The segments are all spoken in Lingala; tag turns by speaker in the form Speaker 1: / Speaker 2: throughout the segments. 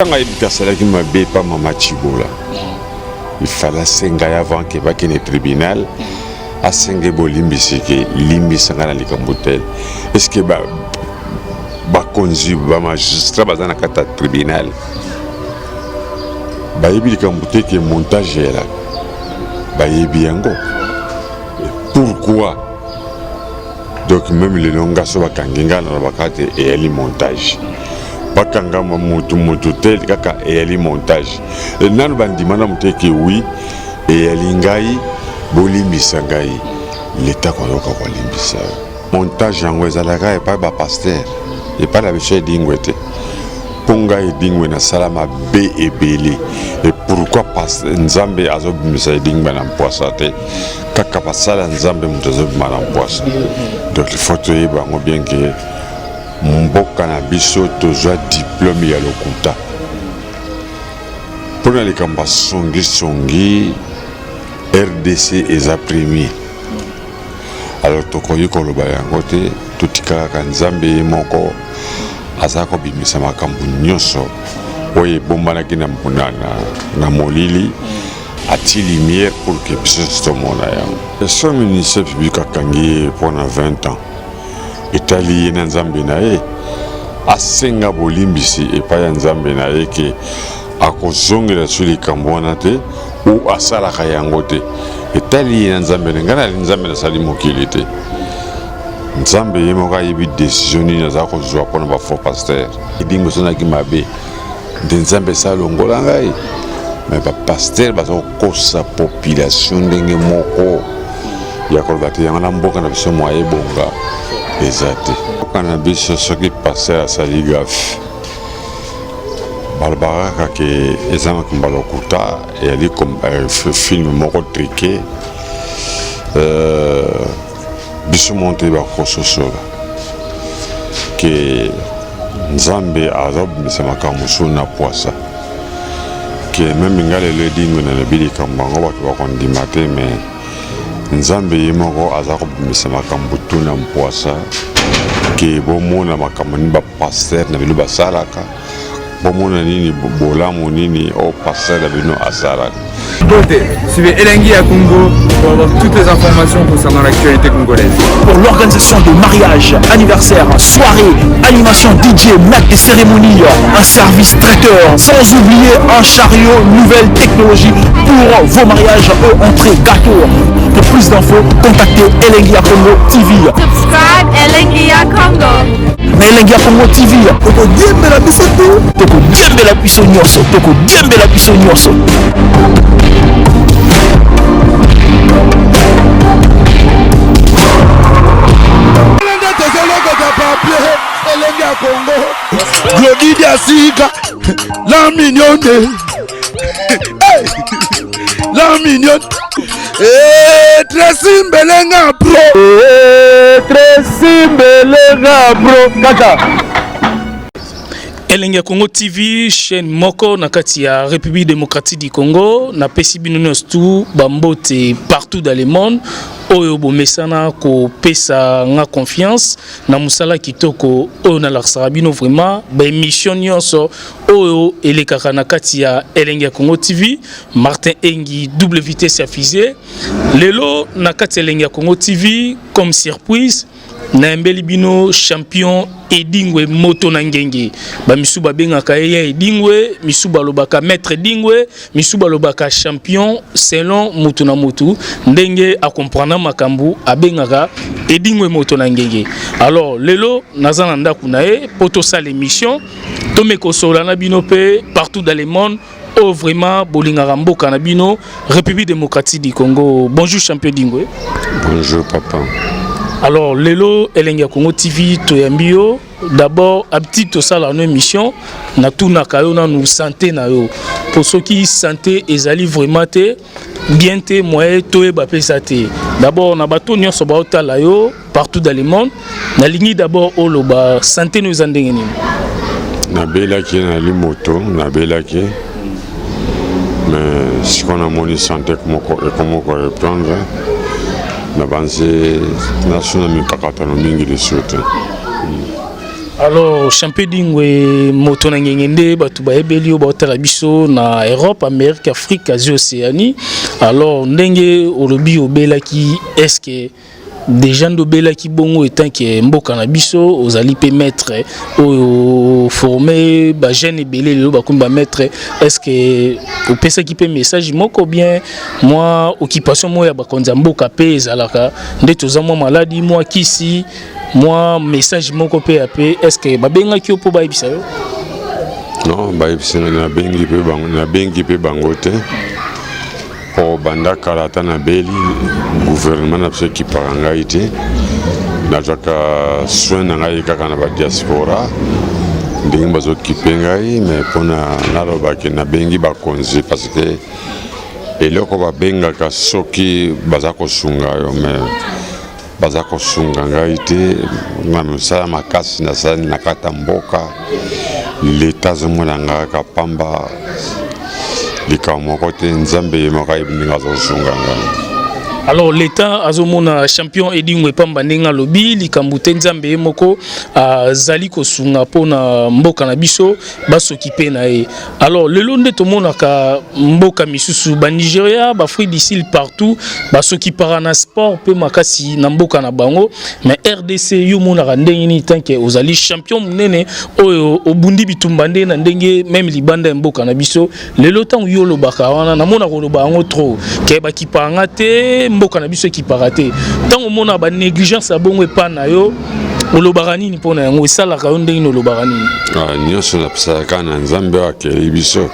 Speaker 1: Quand il m'a dit pas Mama Chibola, il fallait s'engager avant qu'il va au tribunal. À s'engager pour l'imbiser, l'imbiser dans les camboutels. Est-ce que bah conduit bah magistrat bah dans le tribunal, bah il y a des camboutés qui montage là, bah il y a bien go. Pourquoi? Donc même les longas sont à Kanginga dans la carte et elle montage. Bakanga moto tel kaka et montage nan bandimana muteke oui et elingai bolimbisa ngai l'état koyoka ko limbisa montage yango ezalaka et pas ba pasteur et pas la biche dingwete ponga et dingwe na salama b et belé et pourquoi pas nzambe azobimisa dingwe na mpoisate kaka pasala nzambe mutazobima na mpoisa donc il faut te bango bien que mboka na biso tozwa diplôme ya lokuta pona likamba songi RDC eza premier alors tokoyi koloba yango te totikalaka nzambe ye moko aza kobimisa makambo nyonso oyo ebombanaki na molili ati lumière pour que biso tomona yango son ministère public akangi pendant 20 ans Italie na nzambe na ye asenga bolimbisi epai ya nzambe na ye ke akozongela sur likambo wana te ou asalaka yango te Italie na nzambe na ngana nzambe nasali mokili te nzambe ye moko ayebi décision nini aza kozwa mpona bafaux pasteur edingo sonaki mabe nde nzambe esalongola ngai me bapasteur baza kokosa population ndenge moko ya koloba te yango na mboka na biso mwa ebonga ezate cannabis ce qui passait à Saligaf Barbara que ezama kumbalokuta et ali comme film moko triqué biso monté ba kososola que nzambe azob misema kamusu na poisa que même ngale le dingo na bili kambango ba ko ndimate mais nzambe yemoko azako bimisa makambo tuna mpoisa ke bomona makambo ni ba pasteur na bino basalaka bomona nini bolamu nini au pasteur na bino asalaka.
Speaker 2: Suivez Elengi à Congo pour avoir toutes les informations concernant l'actualité congolaise.
Speaker 3: Pour l'organisation de mariage, anniversaire, soirée, animation DJ, maître et cérémonie, un service traiteur, sans oublier un chariot, nouvelle technologie pour vos mariages, entrée, gâteau. Pour plus d'infos, contactez Elengi à Congo TV.
Speaker 4: Subscribe Elengi à Congo.
Speaker 3: Elengi à Congo TV. Toko diembe la biso tout. Toko diembe la biso nyonso. Toko diembe la biso nyonso.
Speaker 5: Glody Diasika, la mignonne, la mignonne, Tracy Mbelenga bro,
Speaker 3: Tracy Mbelenga bro, kaka.
Speaker 6: Elengi Congo TV, chaîne moko na kati ya République démocratique du Congo, na pesi bino tout bambote partout dans le monde. Oyo bomesana ko pesa nga confiance na musala kitoko oyo na laksara bino vraiment ba émission nyonso oyo elekaka na kati ya Elengi Congo TV. Martin Engi double vitesse affisée lelo na kati ya Elengi Congo TV comme surprise na mbeli bino champion Edingwe moto na ngenge ba misuba bengaka ya Edingwe misuba lobaka maître Edingwe misuba lobaka champion selon moto na moto ndenge a comprendre makambu abengaka Edingwe moto na ngenge. Alors lelo nazana ndaku na e poto sa l'émission tomeko sola na bino pe partout dans le monde. Oh vraiment bolingaka mboka na bino République démocratique du Congo. Bonjour champion Edingwe.
Speaker 1: Bonjour papa.
Speaker 6: Alors, Lelo, Elengi Congo TV, Toyambio, d'abord, à petit tout ça, la émission, na tout na kayo na nous santé na yo. Pour ceux qui santé, ils allaient vraiment te, bien te, moyen, toé, bapé santé. D'abord, on a bateau, nous sommes la yo, partout dans le monde. Na ligne d'abord, oh, le bas, santé nous en dégaine.
Speaker 1: Na bela qui na li moto, na bela qui. Mais si on a mon santé, comment reprendre? Na banze national mi kakata no mingi de sote
Speaker 6: Alors champion dingwe moto na ngengende batu ba ebeli o ba biso na Europe, Amérique, Afrique, Asie, Océanie. Alors ndenge olobi obelaki, est-ce que des gens d'obela qui bongo étant que mboka na biso ozali pe maître o formé ba jeune ebele le ba kumba maître, est-ce que au pesa qui peut message moko bien moi occupation moi ya ba konza mboka pe ezalaka nde tozamwa maladie moi kisi moi message moko pe apé, est-ce que ba benga ki opo ba ibisa yo?
Speaker 1: Non, ba ibisa na bengi pe bango te. O banda karata na beli gouvernement na biso ki paranga ite na jaka soin na ngai kaka na ba diaspora ndenge bazo kipengai mais pona naloba ke na bengi ba konzi parce que eloko ba benga ka soki baza ko sunga yo mais baza ko sunga ngai te na msala makasi na sani na kata mboka l'état zomona ngaka pamba
Speaker 6: alors l'état azomona champion edingwe pamba nenga lobi likambute nzambe moko azali kosunga pona mboka na biso basokipe na e. Alors lelo nde tomona ka mboka misusu ba Nigeria ba Afrique du Sud partout basokipara na sport pe makasi na mboka na bango, mais RDC yo mona ndenge ni tanke ozali champion munene oyo obundi bitumba nde na ndenge même libanda mboka na biso lelo tango yo lobaka wana na mona ko loba ngo trop ke ba kipanga te mboka na biso ki parate tango mona ba négligence abongo epa na yo olobaka nini pona yango esalaka yo ndenge olobaka nini?
Speaker 1: Nyonso na psaka na nzambe akeli biso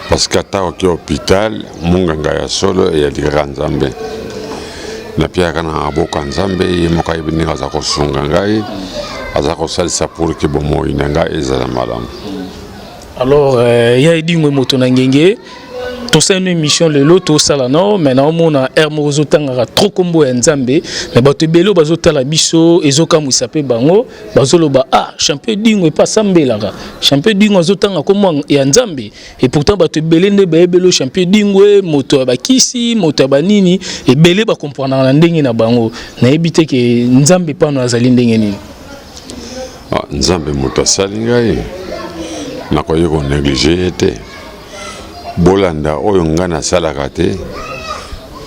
Speaker 1: parce que ata oki hôpital munganga ya solo ya lira nzambe na pia kana aboka nzambe ye moka ibini aza kosunga ngai aza kosalisa pour que bomo inanga ezala malamu.
Speaker 6: Alors ya edingwe moto na ngenge to c'est une émission le loto sala non mais na omona hermo zotanga trop kombo ya nzambe mais bato belo bazotala biso ezoka musape bango bazoloba champion dingwe pas sambelaka champion dingwe zotanga kombo ya nzambe et pourtant bato belende ba ebelo champion dingwe moto ya bakisi moto ya banini et belé ba comprendre na ndenge na bango na ebite ke nzambe pano azali ndenge nini?
Speaker 1: Nzambe moto asali ngai na koyo ko négliger te bolanda oyo ngana salaka te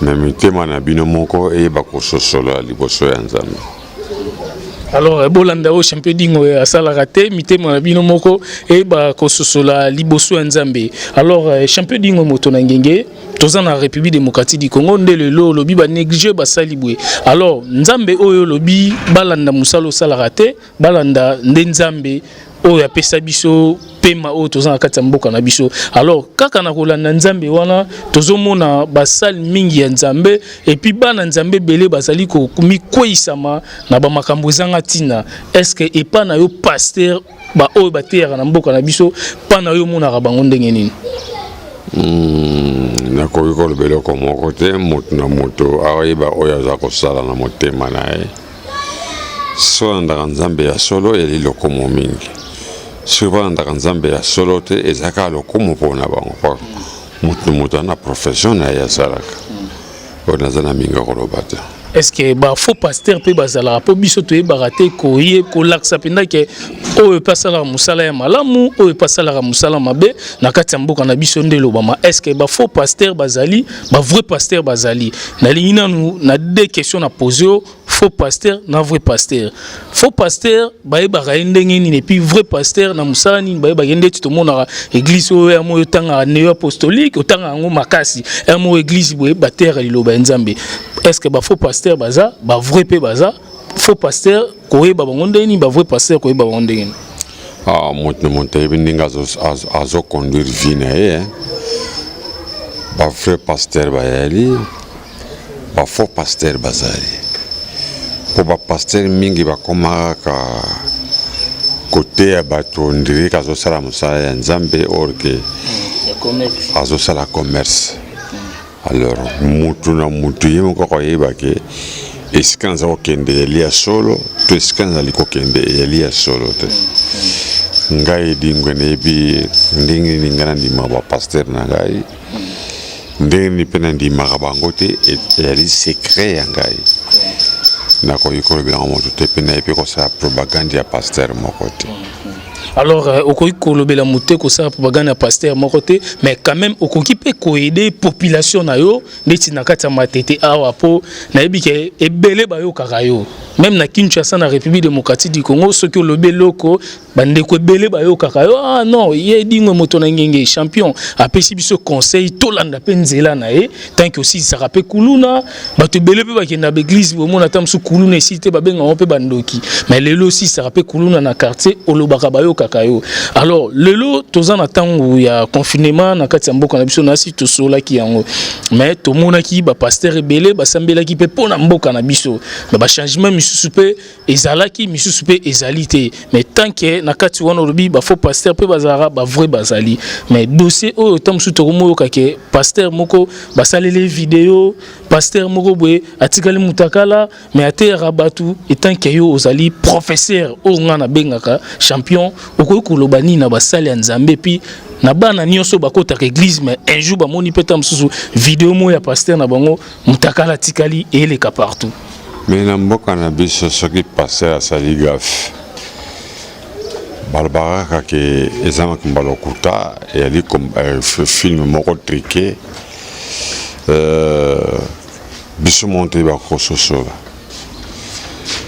Speaker 1: na mitema na bino moko eyeba kososola liboso ya nzambe.
Speaker 6: Alors bolanda o champion dingo asalaka te mitema na bino moko eyeba kososola liboso ya nzambe. Alors champion dingo moto na ngenge toza na République démocratique du Congo nde lelo lobi ba négliger ba salibwe. Alors nzambe oyo lobi balanda musalo salaka te balanda nde nzambe oyo apesa biso pema oyo toza na kati ya mboka na biso. Alors kaka na kolanda nzambe wana tozomona basali mingi ya nzambe et puis bana nzambe belé bazali ko mikweyisama na ba makambo zanga tina. Est-ce que epa na yo pasteur ba oyo batera na mboka na biso pa na yo mona ka bango ndenge nini?
Speaker 1: Na koyi ko lebelo ko moko te moto na moto ayeba oyo za ko sala na motema na e. So ndaka nzambe ya solo eli lokomo mingi. Souvent ndaka nzambe ya solo te ezaka lokomo pona bango mutu na profession na ya salaka ona zana minga kolobata.
Speaker 6: Est-ce que ba faux pasteur pe bazala po biso to ebaraté ko ye ko laksa penda ke o pasala musala ya malamu o pasala musala mabe na kati ya mboka na biso ndelo bama? Est-ce que ba faux pasteur bazali ba vrai pasteur bazali na lingina nous na deux questions na poser faux pasteur na vrai pasteur. Faux pasteur ba e ba ndenge ni et puis vrai pasteur na musala ni ba e ba yende to mona église o ya mo tanga néo apostolique otanga ngo makasi ya mo église bo e ba terre liloba nzambe. Est-ce que ba faux pasteur baza ba vrai pe baza faux pasteur ko e ba bangonde ni ba vrai pasteur ko e ba bangonde ni?
Speaker 1: Moto monte ebindinga azo conduire vie na ye ba vrai pasteur ba yali ba faux pasteur bazali. Pour ba pasteur mingi ba komaka côté ya bato ndiri kazo sala musala ya nzambe orke azo sala commerce. Alors mutu na mutu yemo ko yeba ke eskanza okende elia solo to eskanza likokende elia solo te ngai dingwe nebi ndingi ningana ndi maba pasteur na ngai ndingi ni pena ndi marabango te et ali secret ya ngai nakoki kolobela moto te mpe nayebi kosala propagande ya pasteur moko te.
Speaker 6: Alors, okoki kolobela mote kosala propagande ya pasteur moko te, mais quand même okoki pe koaider population na yo ndeti na kati ya matete awa po nayebi ke ebele bayokaka yo. Même na Kinshasa na République démocratique du Congo soki olobi loko bandeko ebele bayokaka yo. Ah non, ye dingwe moto na ngenge champion apesi biso conseil tolanda pe nzela na ye tant que aussi ça rappelle kuluna bato ebele pe bakenda ba église bomona tamsu kuluna esite babenga ngo pe bandoki. Mais lelo aussi ça rappelle kuluna na quartier olobaka bayokaka yo. Alors lelo toza na tango ya confinement na kati ya mboka na biso na si to sola ki yango. Mais to mona ki ba pasteur ebele basambela ki pe pona mboka na biso. Mais ba changement misusu pe ezalaki misusu pe ezalité. Mais tant que na kati wana lobi ba faux pasteur pe bazara ba vrai bazali. Mais dossier o tamsu to mo yoka pasteur moko basalele vidéo pasteur moko boye atikali mutakala mais ate rabatu etant que yo ozali professeur o ngana bengaka champion okoki kolobani na basali ya Nzambe puis na bana nyonso bakota ka église mais un jour ba moni peta msusu vidéo mo ya pasteur na bango mutakala tikali eleka partout.
Speaker 1: Mais na mboka na biso soki pasteur asali gafe balbaraka ke ezamaki mbalokuta eyali film moko triqué biso monte bakososola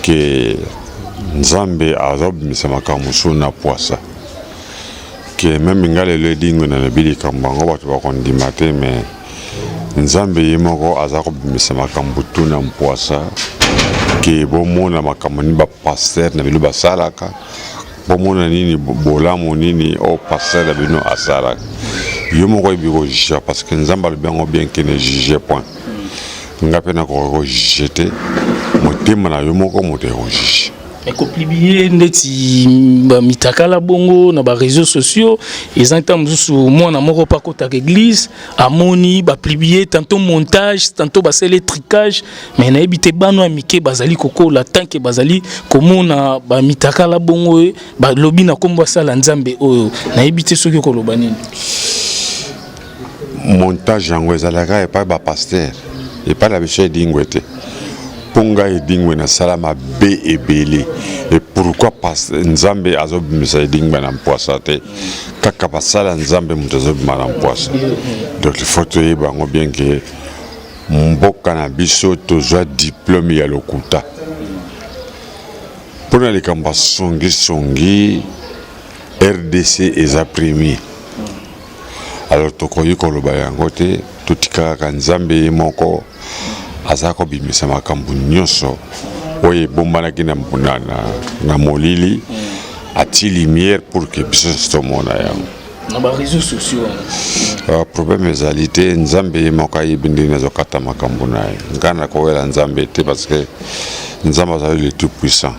Speaker 1: ke Nzambe azobimisa makambo so na poisa ke meme nga lelo edingwe na nabilika mbango bato bakondima te mais Nzambe ye moko aza kobimisa makambo tu na mpoisa ke bomona makambo ni bapaster na bilo basalaka bomona nini bolamu nini o pasteur na bino asalaka yo moko ebiko juge parce que Nzambe alobango bien que ne juge point nga pe na ko juge te motema na yo moko moto juge.
Speaker 6: Mais publier ndeti ba mitakala bongo na ba réseaux sociaux ils entendent musu mona moko pa kota église amoni ba publier tantôt montage tantôt ba sele tricage mais na ebité bano amike bazali kokola tant que bazali komona ba mitakala bongo ba lobi na kombo sala Nzambe oyo na ebité soki ko lobani
Speaker 1: montage yango ezalaka et pas ba pasteur et pas la biche dingwete ponga edingwe na salama be ebele et pourquoi pas Nzambe azobimisa edingwe na mpoisa te kaka basala Nzambe mutu azobima na mpoisa. Donc il faut te bango bien que mboka na biso tozwa diplôme ya lokuta pona likamba songi RDC eza premier. Alors tokoyi koloba yango te totikaka Nzambe moko azako bimisa makambo nyonso oye bombanaki na molili ati lumière pour que biso tomona yango
Speaker 6: na ba réseaux sociaux.
Speaker 1: Problème ezali te Nzambe moko ayebindi nazokata makambo na ye ngana kowela Nzambe te parce que Nzambe azali le tout puissant.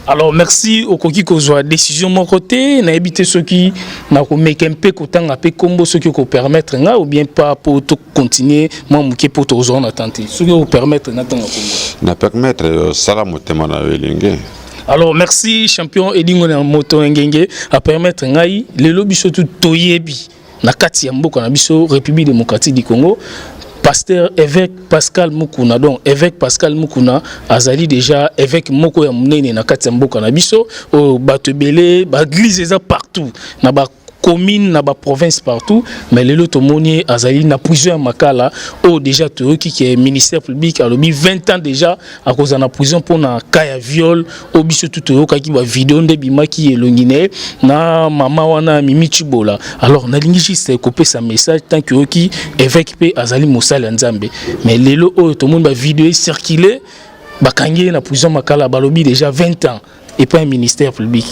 Speaker 6: Alors merci au koki kozwa décision mon côté na éviter ceux qui na ko make un peu kotanga pe combo ceux qui ko permettre nga ou bien pas pour tout continuer moi muke pour to zone attenter ceux qui vous permettre na tanga combo
Speaker 1: na permettre sala motema na welenge.
Speaker 6: Alors merci champion Edingo na moto ngenge à permettre ngai le lobby surtout toyebi na kati ya mboka na biso République démocratique du Congo. Pasteur évêque Pascal Mukuna donc évêque Pascal Mukuna azali déjà évêque moko ya munene na kati ya mboka na biso o batebele ba église eza partout na ba commune na ba province partout mais lelo tomoni azali na prison makala o déjà toyoki qui est ministère public alobi 20 ans déjà à cause na prison pour na kaya viol o biso tout toyoka ki ba vidéo nde bimaki elongine na mama wana Mimi Chibola. Alors na lingi juste copier sa message tant que yoki évêque pe azali mosala Nzambe mais lelo o tomoni ba vidéo circuler ba kangi na prison makala balobi déjà 20 ans et pas un ministère public.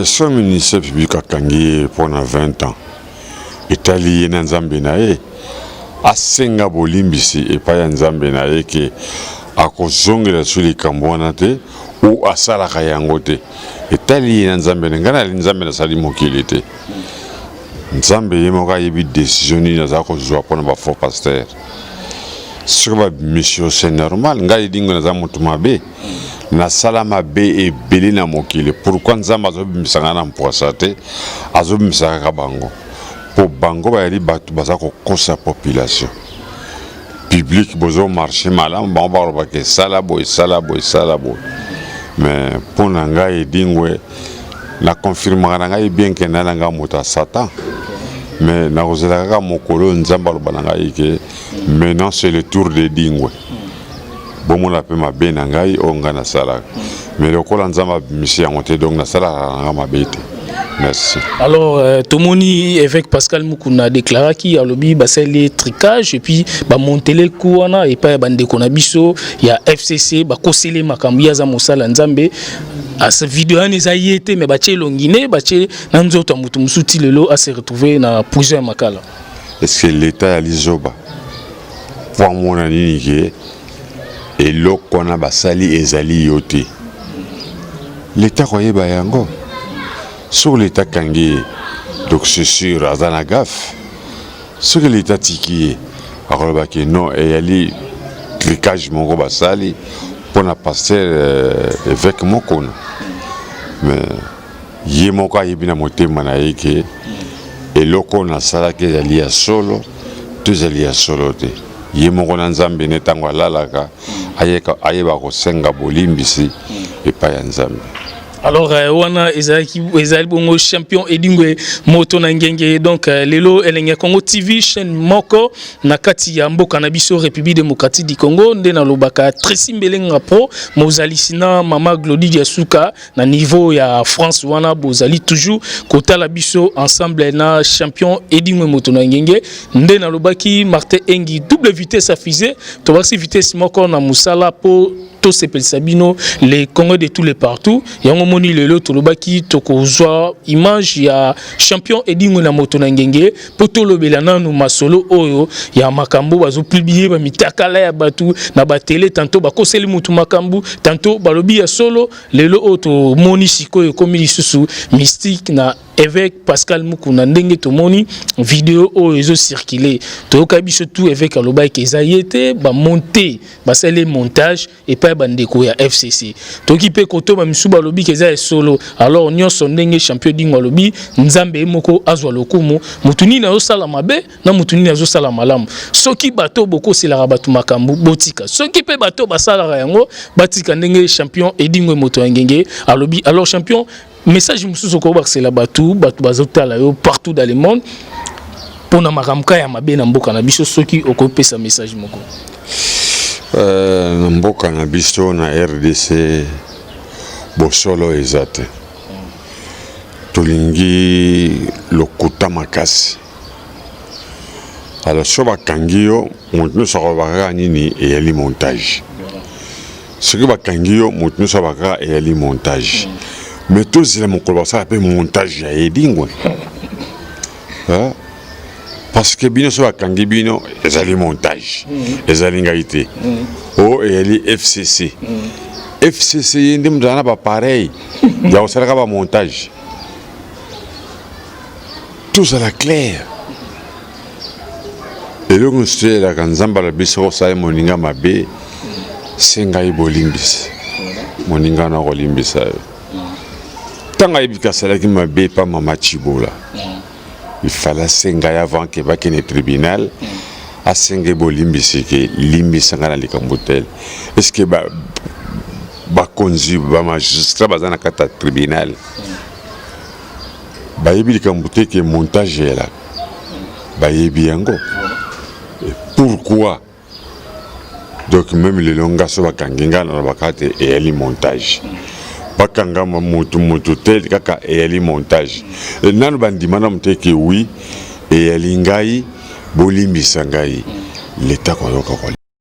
Speaker 1: Son ministère public a kangi pendant 20 ans. Italie na Nzambe na ye asenga bolimbisi et pas Nzambe na ye ke akozongela suli kambona te ou asala kayango te. Italie na Nzambe ngana Nzambe na sali mokili te. Nzambe yemoka yebi décision ni na zako zwa pona ba faux pasteur. Sur ba mission c'est normal ngai dingo na za mutu mabe. Na salama be e beli na mokili pourquoi Nzambe azobimisa na mpoisa te azobimisa ka bango po bango ba yali batu baza ko kosa population public bozo marché malam bon ba ke sala boy mais pour nanga edingwe na confirmer nanga bien que nanga mota satan mais na kozela ka mokolo nzamba lo bananga ike maintenant c'est le tour de dingwe bon la pe mabe nanga onga na sala mais le kola nzamba misi yangote donc na sala nanga mabete. Merci. Alors,
Speaker 6: Tomoni avec Pascal Mukuna déclaré qu'il y a lobby les tricages et puis monter les couana et pas bande konabiso il y a FCC kosele makambi za mosala nzambe à cette vidéo les a été mais bache longine bache nanzo to mutu musuti lelo à se retrouver na prison makala.
Speaker 1: Est-ce que l'état à lizoba pour mon anini et lokona basali ezali yote l'état koye bayango sur l'état kangi donc c'est sûr azana gaf sur l'état tiki alors que non et yali cliquage mon basali pour na passer avec mon con mais yé mon cas yebina moté manaike et loko na sala ke yali ya solo deux yali ya solo te yé mon con nzambe netango lalaka ayeba ko senga bolimbisi et pas ya nzambe.
Speaker 6: Alors, wana ezali bongo champion edingwe moto na ngenge donc lelo elenge Congo TV chaîne moko na kati ya mboka na biso République démocratique du Congo nde na lobaka Tracy Mbelenga pro mozali sina mama Glody Diasuka na niveau ya France wana bozali toujours kotala biso ensemble na champion edingwe moto na ngenge nde na lobaki Martin Engi double vitesse à fusée to basi vitesse moko na musala po to sepel sabino les Congolais de tous les partout yango moni lelo tolobaki tokozwa image ya champion edingwe na moto na ngenge po tolobela nanu masolo oyo ya makambo bazo publier ba mitakala ya batu na ba télé tantôt ba koseli mutu makambo tantôt balobi ya solo lelo oto moni sikoyo komi lisusu mystique na avec Pascal Mukuna ndenge tomoni vidéo oyo ezo circuler toyoka biso tout avec aloba ke ezayete ba monter ba sele montage et pas bandeko ya FCC toki pe koto ba misuba lobi ke za solo alors nyonso ndenge champion dingwa lobi nzambe moko azwa lokumu mutuni na osala mabe na mutuni na osala malamu soki bato boko sela batu makambu botika soki pe bato basala yango batika ndenge champion edingwe moto ngenge alobi alors champion message mususu ko bakisela batu bazotala yo partout dans le monde pour na makamka ya mabe na mboka na biso soki okopesa message moko
Speaker 1: na mboka na biso na RDC bosolo ezate tolingi lokuta makasi alors so bakangi yo motu so bakaka nini eyali montage soki bakangi yo motu so bakaka eyali montage mais tout c'est mon collègue ça appelle montage ya edingwe parce que bino so bakangi bino ezali montage ezali ngaite o eyali FCC FCC yende mdana ba pareil ya osala ba montage tout ça la clair et le construire la kanzamba la biso sa moninga mabe senga ibolimbis moninga na olimbisa tanga ibika sala ki mabe pa mama Chibola il fallait senga avant que va kene tribunal a senga bolimbisi ke limbisa ngana likambutel est-ce que ba konzi ba magistrat bazana kata tribunal ba yebi likambutel ke montage là ba yebi yango. Pourquoi donc même les longas so bakanginga na bakate et ali montage bakanga mutu tel kaka et ali montage nanu bandima na mteke oui et ali ngai bolimbisa ngai l'état ko yoka